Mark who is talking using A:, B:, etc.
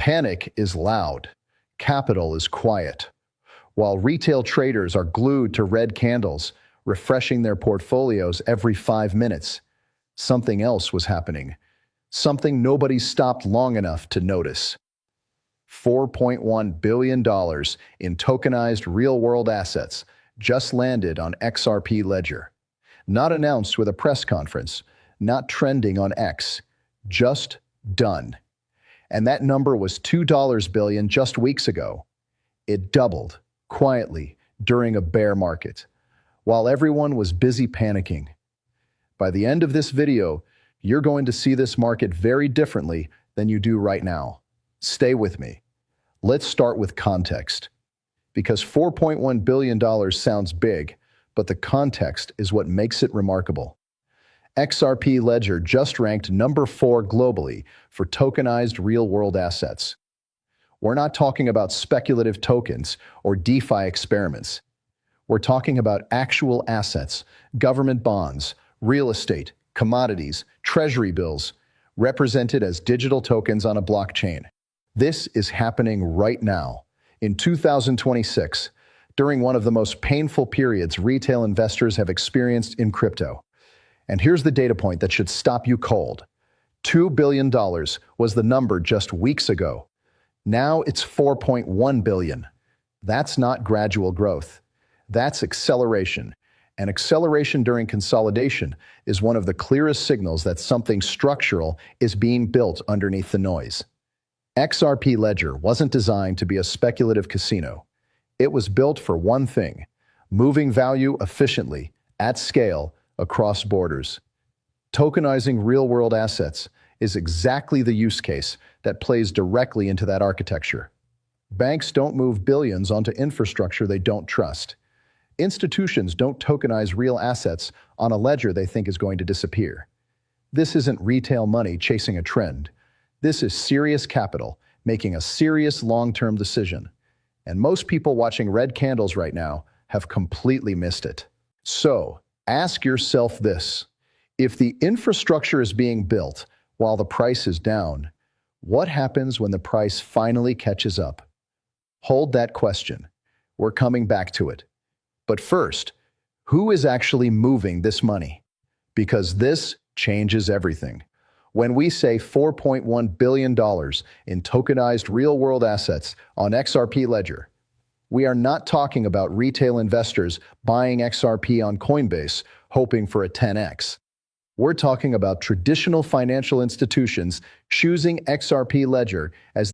A: Panic is loud. Capital is quiet. While retail traders are glued to red candles, refreshing their portfolios every 5 minutes, something else was happening. Something nobody stopped long enough to notice. $4.1 billion in tokenized real-world assets just landed on XRP Ledger. Not announced with a press conference, not trending on X, just done. And that number was $2 billion just weeks ago. It doubled, quietly, during a bear market, while everyone was busy panicking. By the end of this video, you're going to see this market very differently than you do right now. Stay with me. Let's start with context. Because $4.1 billion sounds big, but the context is what makes it remarkable. XRP Ledger just ranked number 4 globally for tokenized real-world assets. We're not talking about speculative tokens or DeFi experiments. We're talking about actual assets, government bonds, real estate, commodities, treasury bills, represented as digital tokens on a blockchain. This is happening right now, in 2026, during one of the most painful periods retail investors have experienced in crypto. And here's the data point that should stop you cold. $2 billion was the number just weeks ago. Now it's $4.1 billion. That's not gradual growth. That's acceleration. And acceleration during consolidation is one of the clearest signals that something structural is being built underneath the noise. XRP Ledger wasn't designed to be a speculative casino. It was built for one thing: moving value efficiently, at scale, across borders. Tokenizing real-world assets is exactly the use case that plays directly into that architecture. Banks don't move billions onto infrastructure they don't trust. Institutions don't tokenize real assets on a ledger they think is going to disappear. This isn't retail money chasing a trend. This is serious capital making a serious long-term decision. And most people watching red candles right now have completely missed it. So, ask yourself this: if the infrastructure is being built while the price is down, what happens when the price finally catches up? Hold that question. We're coming back to it. But first, who is actually moving this money? Because this changes everything. When we say $4.1 billion in tokenized real-world assets on XRP Ledger, we are not talking about retail investors buying XRP on Coinbase, hoping for a 10x. We're talking about traditional financial institutions choosing XRP Ledger as